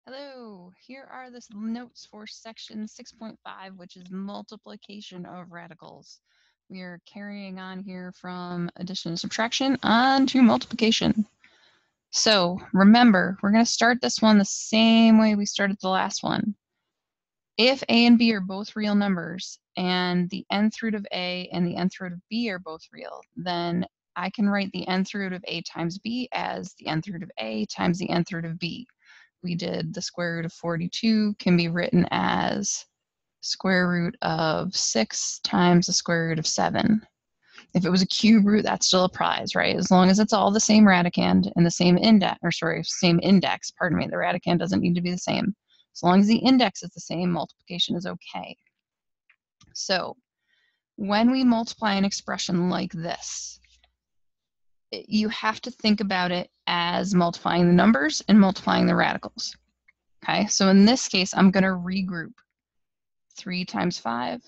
Hello, here are the notes for section 6.5, which is multiplication of radicals. We are carrying on here from addition and subtraction on to multiplication. So remember, we're going to start this one the same way we started the last one. If a and b are both real numbers and the nth root of a and the nth root of b are both real, then I can write the nth root of a times b as the nth root of a times the nth root of b. We did the square root of 42 can be written as square root of 6 times the square root of 7. If it was a cube root, that still applies, right? As long as it's all the same radicand and the same index, same index, pardon me, the radicand doesn't need to be the same. As long as the index is the same, multiplication is okay. So when we multiply an expression like this, you have to think about it as multiplying the numbers and multiplying the radicals. Okay, so in this case, I'm going to regroup 3 times 5,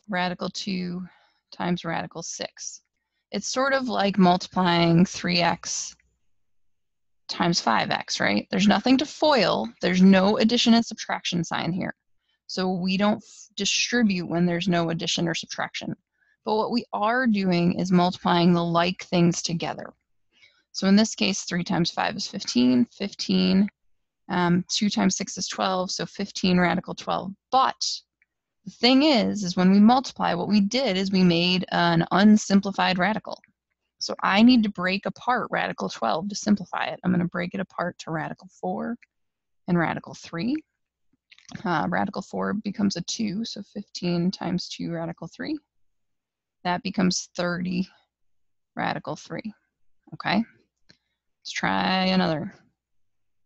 radical 2 times radical 6. It's sort of like multiplying 3x times 5x, right? There's nothing to FOIL. There's no addition and subtraction sign here. So we don't distribute when there's no addition or subtraction. But what we are doing is multiplying the like things together. So in this case, 3 times 5 is 15, 15. 2 times 6 is 12, so 15 radical 12. But the thing is when we multiply, what we did is we made an unsimplified radical. So I need to break apart radical 12 to simplify it. I'm going to break it apart to radical 4 and radical 3. Radical 4 becomes a 2, so 15 times 2 radical 3. That becomes 30 radical 3. Okay, let's try another.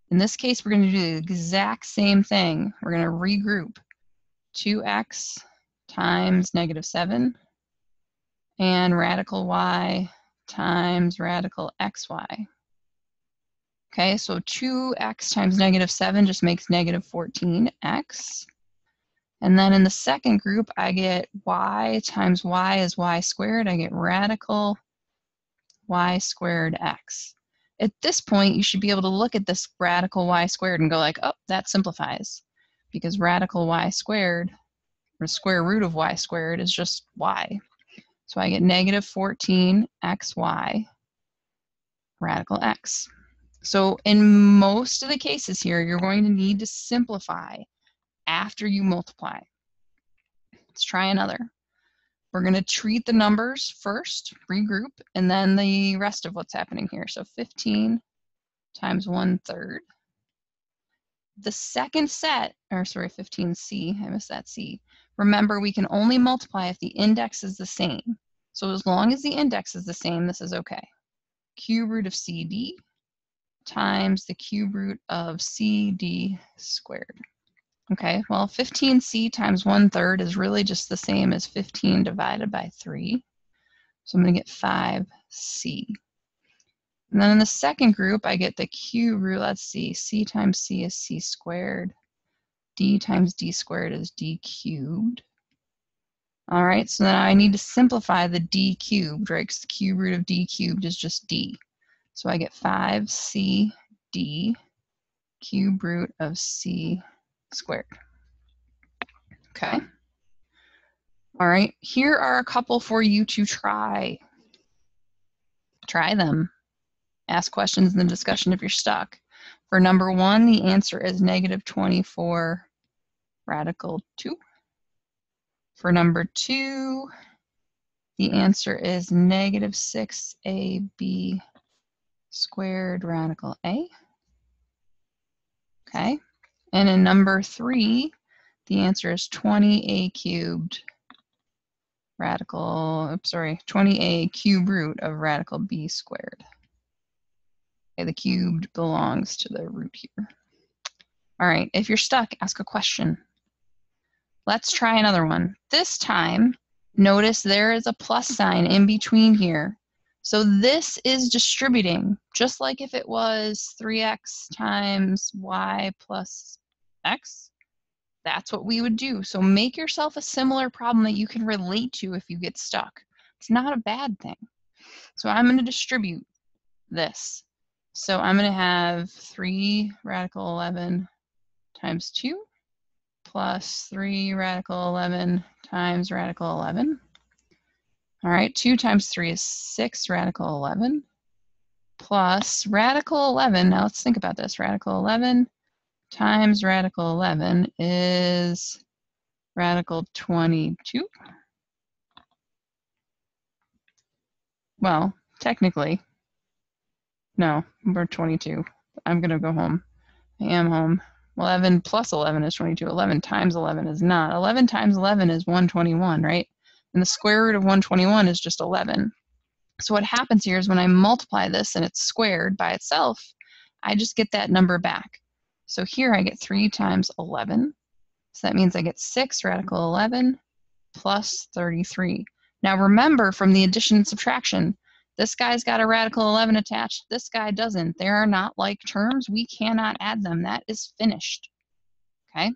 In this case, we're going to do the exact same thing. We're going to regroup 2x times negative 7 and radical y times radical xy. Okay, so 2x times negative 7 just makes negative 14x. And then in the second group, I get y times y is y squared. I get radical y squared x. At this point, you should be able to look at this radical y squared and go like, oh, that simplifies. Because radical y squared, or square root of y squared, is just y. So I get negative 14xy radical x. So in most of the cases here, you're going to need to simplify after you multiply. Let's try another. We're going to treat the numbers first, regroup, and then the rest of what's happening here. So 15 times 1/3. The second set, or sorry, 15c, I missed that c. Remember, we can only multiply if the index is the same. So as long as the index is the same, this is okay. Cube root of cd times the cube root of cd squared. Okay, well, 15c times 1/3 is really just the same as 15 divided by 3. So I'm going to get 5c. And then in the second group, I get the cube root. Let's see, c times c is c squared. D times d squared is d cubed. All right, so then I need to simplify the d cubed, right? Because the cube root of d cubed is just d. So I get 5cd cube root of c squared. Okay. All right, here are a couple for you to try. Try them. Ask questions in the discussion if you're stuck. For number 1, the answer is negative 24 radical 2. For number 2, the answer is negative 6ab squared radical a. Okay. And in number 3, the answer is 20a cubed radical, 20a cube root of radical b squared. Okay, the cubed belongs to the root here. All right, if you're stuck, ask a question. Let's try another one. This time, notice there is a plus sign in between here. So this is distributing, just like if it was 3x times y plus x. That's what we would do. So make yourself a similar problem that you can relate to if you get stuck. It's not a bad thing. So I'm going to distribute this. So I'm going to have 3 radical 11 times 2 plus 3 radical 11 times radical 11. All right, 2 times 3 is 6 radical 11 plus radical 11. Now let's think about this. Radical 11 times radical 11 is radical 22. Well, technically, no, we're 22. I'm going to go home. I am home. 11 plus 11 is 22. 11 times 11 is not. 11 times 11 is 121, right? And the square root of 121 is just 11. So what happens here is when I multiply this and it's squared by itself, I just get that number back. So here I get 3 times 11. So that means I get 6 radical 11 plus 33. Now remember from the addition and subtraction, this guy's got a radical 11 attached. This guy doesn't. They are not like terms. We cannot add them. That is finished. Okay?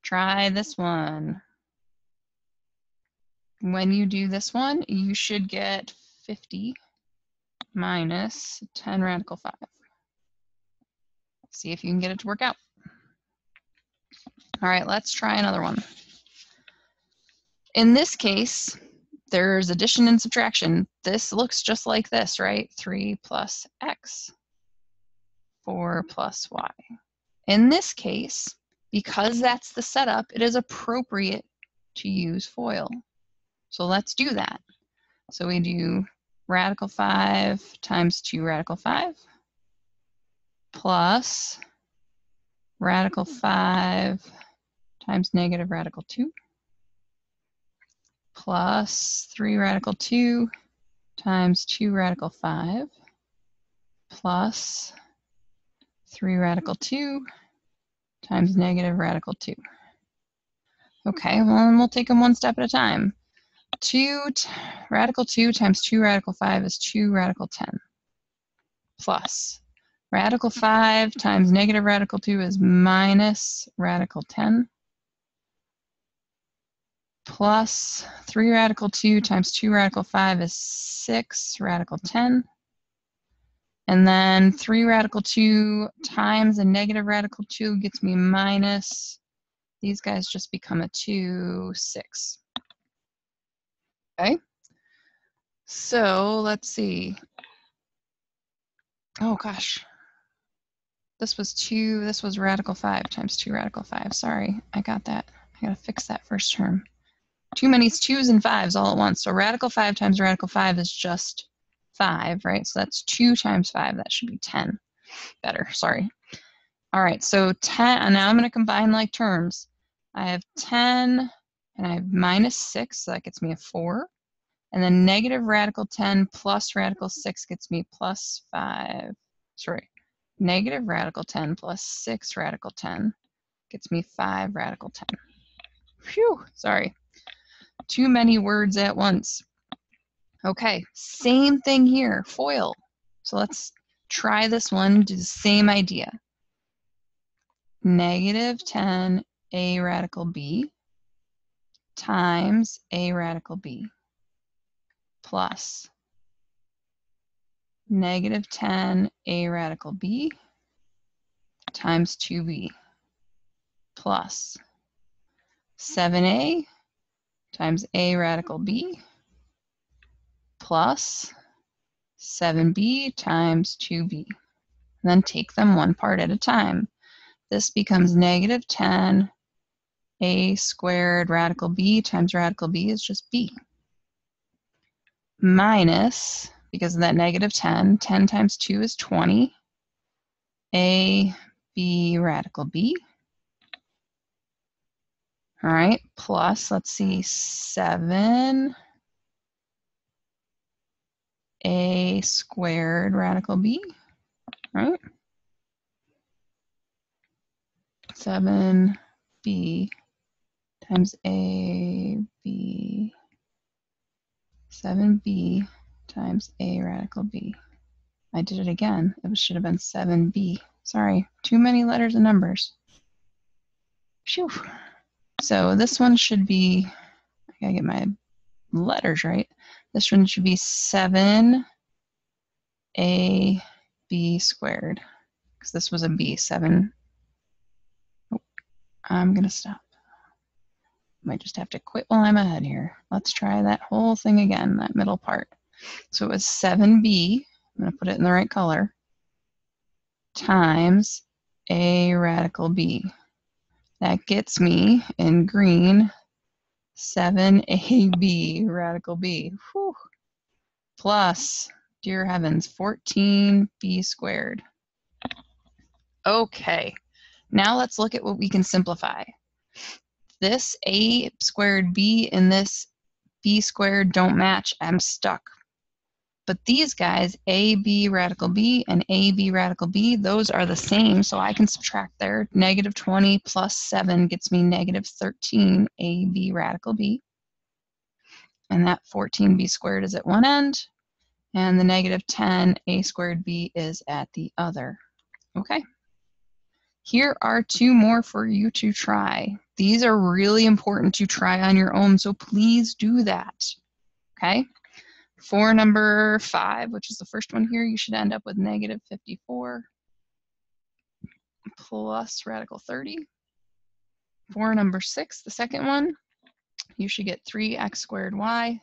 Try this one. When you do this one, you should get 50 minus 10 radical 5. See if you can get it to work out. All right, let's try another one. In this case, there's addition and subtraction. This looks just like this, right? 3 plus x, 4 plus y. In this case, because that's the setup, it is appropriate to use FOIL. So let's do that. So we do radical 5 times 2 radical 5 plus radical 5 times negative radical 2 plus 3 radical 2 times 2 radical 5 plus 3 radical 2 times negative radical 2. Okay, well, we'll take them one step at a time. Radical 2 times 2 radical 5 is 2 radical 10 plus radical 5 times negative radical 2 is minus radical 10 plus 3 radical 2 times 2 radical 5 is 6 radical 10. And then 3 radical 2 times a negative radical 2 gets me minus. These guys just become a 2, 6. Okay. So let's see. Oh gosh. This was radical 5 times 2 radical 5. Sorry, I got that. I gotta fix that first term. Too many 2's and 5's all at once. So radical 5 times radical 5 is just 5, right? So that's 2 times 5. That should be 10. Better, sorry. All right, so 10, and now I'm going to combine like terms. I have 10, and I have minus 6, so that gets me a 4. And then negative radical 10 plus radical 6 gets me plus 5. Sorry, negative radical 10 plus 6 radical 10 gets me 5 radical 10. Phew, sorry. Too many words at once. Okay, same thing here, FOIL. So let's try this one, do the same idea. Negative 10 a radical b times a radical b plus negative 10 a radical b times 2b plus 7a times a radical b plus 7b times 2b. And then take them one part at a time. This becomes negative 10 a squared radical b times radical b is just b. Minus, because of that negative 10, 10 times 2 is 20, a b radical b. All right, plus, let's see, 7 a squared radical b, right? 7b times a b, 7b times a radical b. I did it again. It should have been 7b. Sorry, too many letters and numbers. Phew. So this one should be, I gotta get my letters right. This one should be 7a b squared, because this was a b, 7. Oh, I'm going to stop. Might just have to quit while I'm ahead here. Let's try that whole thing again, that middle part. So it was 7b, I'm going to put it in the right color, times a radical b. That gets me, in green, 7ab radical b. Whew. Plus, dear heavens, 14b squared. Okay, now let's look at what we can simplify. This a squared b and this b squared don't match. I'm stuck. But these guys, ab radical b and ab radical b, those are the same, so I can subtract there. Negative 20 plus 7 gets me negative 13 ab radical b. And that 14b squared is at one end, and the negative 10 a squared b is at the other. Okay. Here are 2 more for you to try. These are really important to try on your own, so please do that. Okay. For number 5, which is the first one here, you should end up with negative 54 plus radical 30. For number 6, the second one, you should get 3x squared y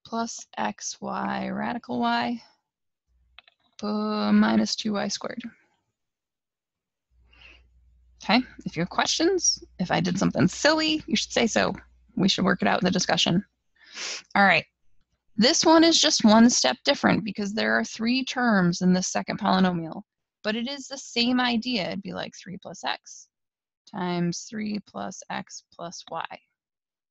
plus xy radical y minus 2y squared. Okay, if you have questions, if I did something silly, you should say so. We should work it out in the discussion. All right, this one is just one step different because there are 3 terms in this second polynomial, but it is the same idea. It'd be like 3 plus x times 3 plus x plus y.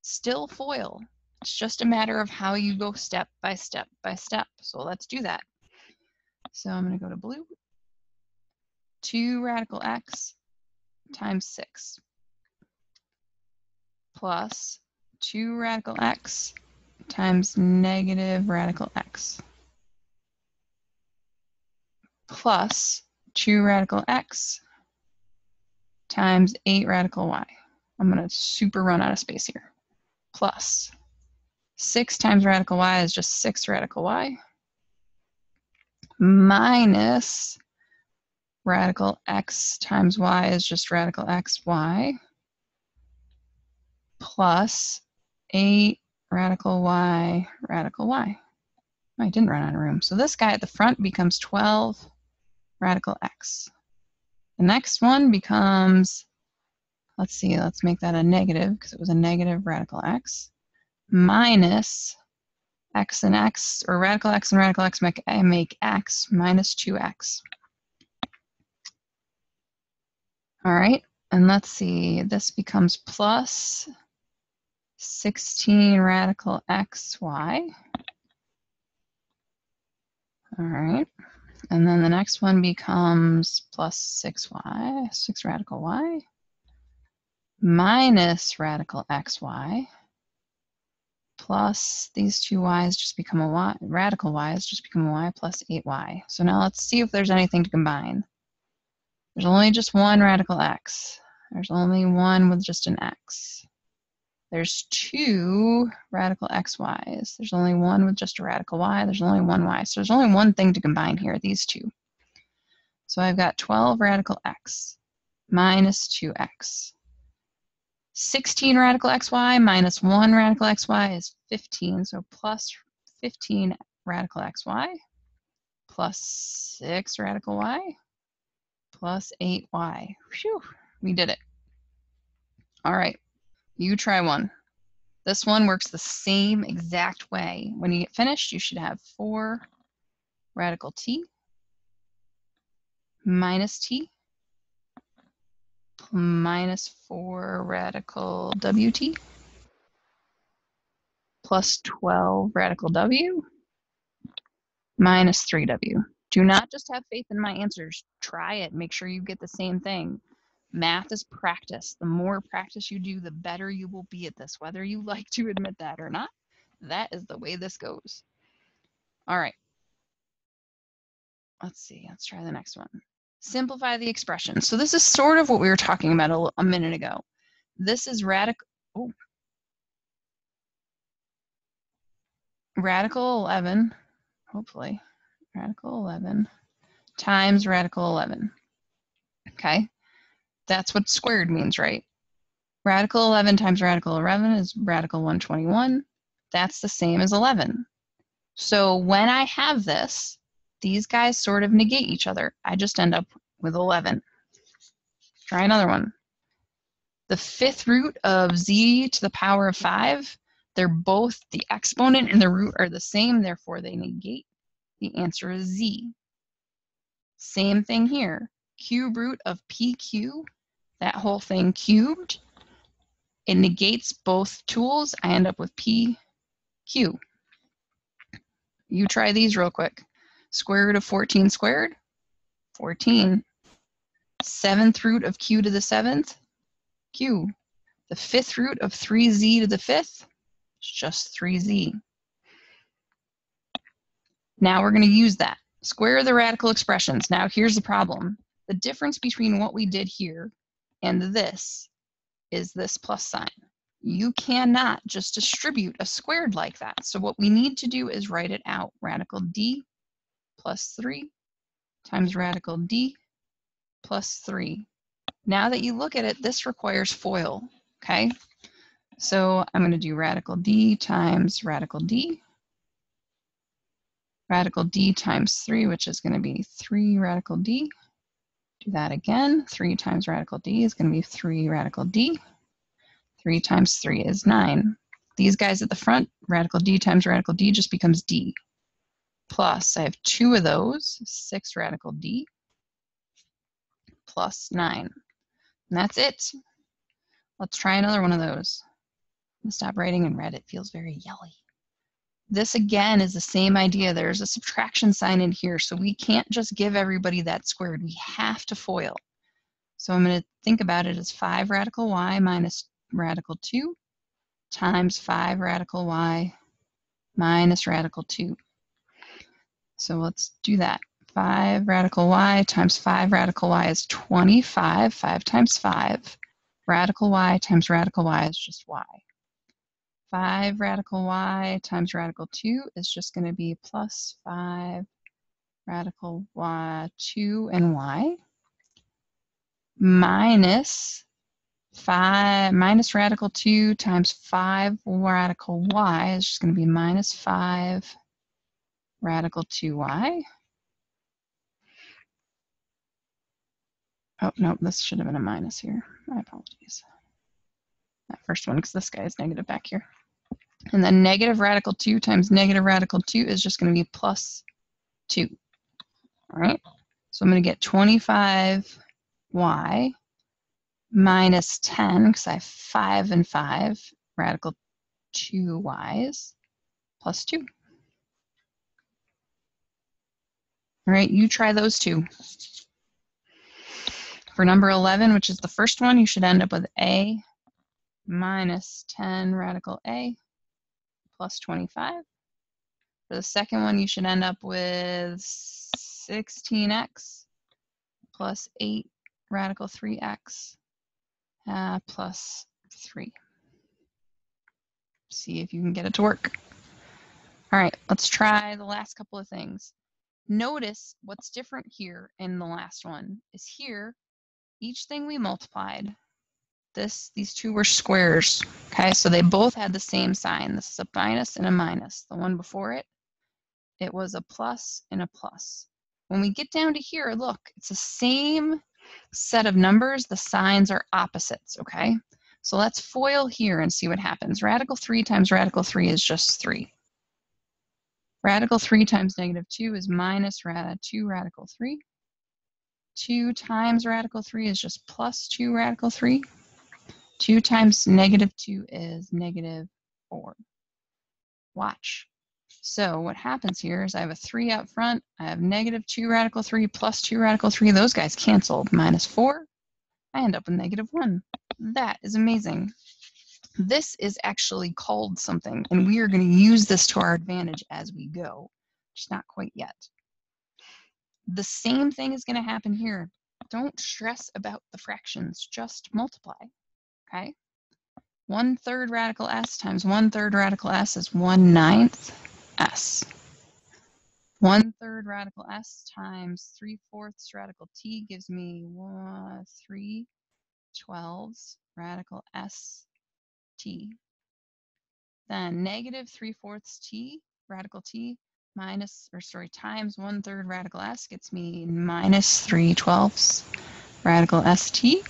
Still FOIL. It's just a matter of how you go step by step by step. So let's do that. So I'm going to go to blue. 2 radical x times 6 plus 2 radical x times negative radical x plus 2 radical x times 8 radical y. I'm going to super run out of space here. Plus 6 times radical y is just 6 radical y minus radical x times y is just radical xy plus 8 radical y radical y. I didn't run out of room. So this guy at the front becomes 12 radical x. The next one becomes, let's see, let's make that a negative because it was a negative radical x minus x and x, or radical x and radical x make x minus 2x. All right, and let's see, this becomes plus 16 radical xy. All right, and then the next one becomes plus 6y, 6 radical y, minus radical xy, plus these 2 y's just become a y, radical y's just become a y plus 8y. So now let's see if there's anything to combine. There's only just one radical x. There's only one with just an x. There's 2 radical xy's. There's only one with just a radical y. There's only one y. So there's only one thing to combine here, these 2. So I've got 12 radical x minus 2x. 16 radical xy minus 1 radical xy is 15. So plus 15 radical xy plus 6 radical y plus 8y. Phew, we did it. All right, you try one. This one works the same exact way. When you get finished, you should have 4 radical t minus t minus 4 radical wt plus 12 radical w minus 3w. Do not just have faith in my answers. Try it. Make sure you get the same thing. Math is practice. The more practice you do, the better you will be at this, whether you like to admit that or not. That is the way this goes. All right. Let's see. Let's try the next one. Simplify the expression. So this is sort of what we were talking about a minute ago. This is radical 11, hopefully, radical 11 times radical 11. Okay, that's what squared means, right? Radical 11 times radical 11 is radical 121. That's the same as 11. So when I have this, these guys sort of negate each other. I just end up with 11. Try another one. The fifth root of z to the power of 5, they're both, the exponent and the root are the same, therefore they negate. The answer is z. Same thing here. Cube root of pq, that whole thing cubed, it negates both tools. I end up with pq. You try these real quick. Square root of 14 squared, 14. Seventh root of q to the 7th, q. The fifth root of 3z to the 5th, it's just 3z. Now we're going to use that. Square the radical expressions. Now here's the problem. The difference between what we did here and this is this plus sign. You cannot just distribute a squared like that. So what we need to do is write it out. Radical d plus 3 times radical d plus 3. Now that you look at it, this requires FOIL, okay? So I'm going to do radical d times radical d. Radical d times 3, which is going to be 3 radical d. Do that again. 3 times radical d is going to be 3 radical d. 3 times 3 is 9. These guys at the front, radical d times radical d just becomes d. Plus, I have 2 of those, 6 radical d plus 9. And that's it. Let's try another one of those. I'm going to stop writing in red. It feels very yellowy. This again is the same idea. There's a subtraction sign in here, so we can't just give everybody that squared. We have to FOIL. So I'm going to think about it as 5 radical y minus radical 2 times 5 radical y minus radical 2. So let's do that. 5 radical y times 5 radical y is 25. 5 times 5. Radical y times radical y is just y. 5 radical y times radical 2 is just going to be plus 5 radical y 2 and y minus 5 minus radical 2 times 5 radical y is just going to be minus 5 radical 2y. Oh, no, this should have been a minus here. My apologies. That first one, because this guy is negative back here. And then negative radical 2 times negative radical 2 is just going to be plus 2. All right, so I'm going to get 25y minus 10, because I have 5 and 5, radical 2y's, plus 2. All right, you try those two. For number 11, which is the first one, you should end up with a minus 10 radical a plus 25. For the second one, you should end up with 16x plus 8 radical 3x plus 3. See if you can get it to work. All right, let's try the last couple of things. Notice what's different here in the last one is here, each thing we multiplied, these two were squares, okay? So they both had the same sign. This is a minus and a minus. The one before it, it was a plus and a plus. When we get down to here, look, it's the same set of numbers. The signs are opposites, okay? So let's FOIL here and see what happens. Radical 3 times radical 3 is just 3. Radical 3 times negative 2 is minus 2 radical 3. 2 times radical 3 is just plus 2 radical 3. 2 times negative 2 is negative 4. Watch. So what happens here is I have a 3 out front. I have negative 2 radical 3 plus 2 radical 3. Those guys cancel. Minus 4. I end up with negative 1. That is amazing. This is actually called something, and we are going to use this to our advantage as we go. Just not quite yet. The same thing is going to happen here. Don't stress about the fractions. Just multiply. Okay? 1/3 radical s times 1/3 radical s is 1/9 s. 1/3 radical s times 3/4 radical t gives me 3/12 radical s t. Then negative 3/4 t radical t times 1/3 radical s gets me minus 3/12 radical st.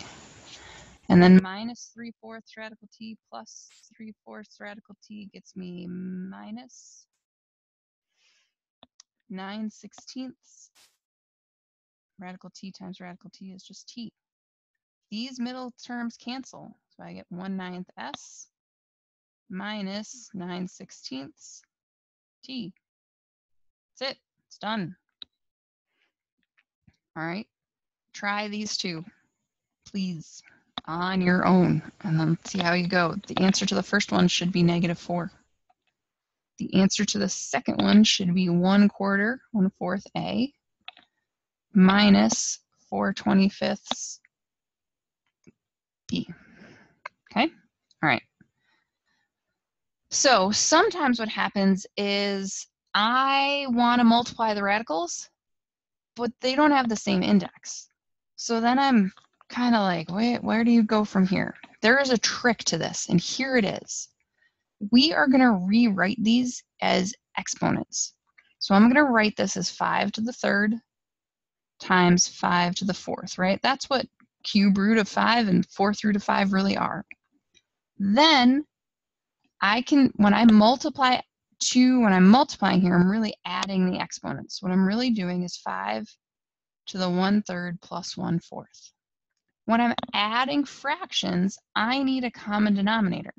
And then minus 3/4 radical t plus 3/4 radical t gets me minus 9/16. Radical t times radical t is just t. These middle terms cancel. So I get 1/9 s minus 9/16 t. That's it. It's done. All right. Try these two, please, on your own, and then see how you go. The answer to the first one should be -4. The answer to the second one should be 1/4 a minus 4/25 b. Okay? All right. So sometimes what happens is I want to multiply the radicals, but they don't have the same index. So then I'm kind of like, wait, where do you go from here? There is a trick to this, and here it is. We are going to rewrite these as exponents. So I'm going to write this as 5 to the 3rd times 5 to the 4th, right? That's what cube root of 5 and 4th root of 5 really are. Then I can, when I'm multiplying here, I'm really adding the exponents. What I'm really doing is 5 to the 1/3 plus 1/4. When I'm adding fractions, I need a common denominator.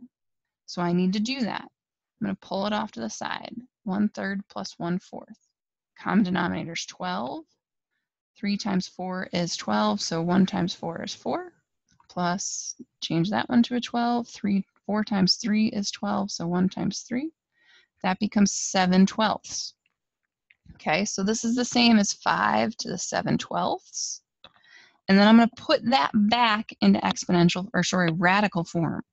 So I need to do that. I'm going to pull it off to the side. 1/3 plus 1/4. Common denominator is 12. 3 times 4 is 12, so 1 times 4 is 4. Plus, change that one to a 12. 4 times 3 is 12, so 1 times 3. That becomes 7/12. Okay, so this is the same as 5 to the 7/12. And then I'm going to put that back into radical form.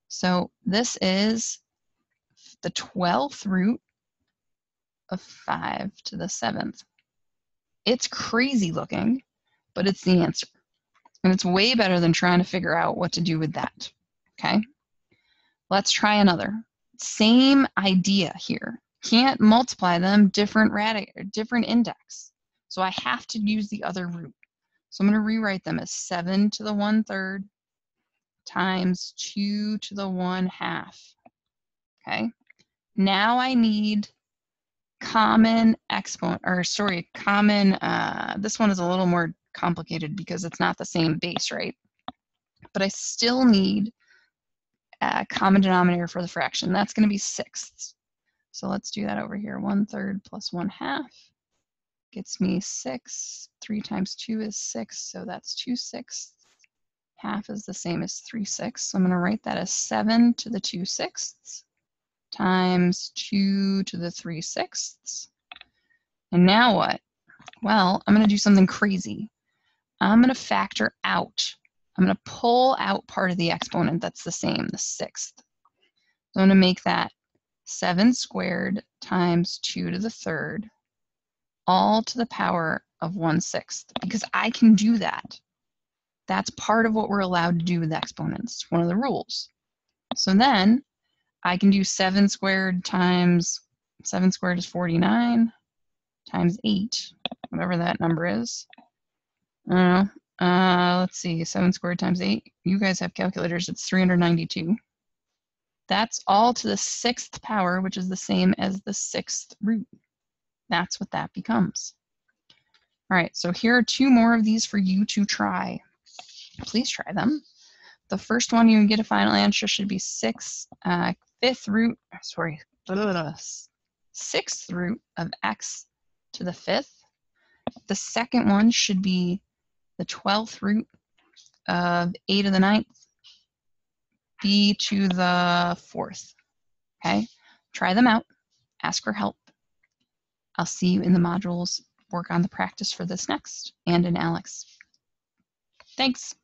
So this is the 12th root of 5 to the 7th. It's crazy looking, but it's the answer. And it's way better than trying to figure out what to do with that. Okay? Let's try another. Same idea here. Can't multiply them, different index. So I have to use the other root. So I'm going to rewrite them as 7 to the 1/3 times 2 to the 1/2. Okay? Now I need common exponent, this one is a little more complicated because it's not the same base, right? But I still need a common denominator for the fraction. That's going to be 1/6. So let's do that over here. 1/3 plus 1/2 gets me 6. 3 times 2 is 6, so that's 2/6. Half is the same as 3/6. So I'm going to write that as 7 to the 2/6 times 2 to the 3/6. And now what? Well, I'm going to do something crazy. I'm going to factor out. I'm going to pull out part of the exponent that's the same, the 6th. So I'm going to make that 7 squared times 2 to the 3rd, all to the power of 1/6, because I can do that. That's part of what we're allowed to do with exponents, one of the rules. So then I can do 7 squared times, 7 squared is 49, times 8, whatever that number is. I don't know. Let's see, 7 squared times 8. You guys have calculators, it's 392. That's all to the 6th power, which is the same as the 6th root. That's what that becomes. All right, so here are 2 more of these for you to try. Please try them. The first one you get a final answer should be 6th root of x to the 5th. The second one should be the 12th root of a to the 9th, b to the 4th. Okay, try them out. Ask for help. I'll see you in the modules. Work on the practice for this next and in ALEKS. Thanks.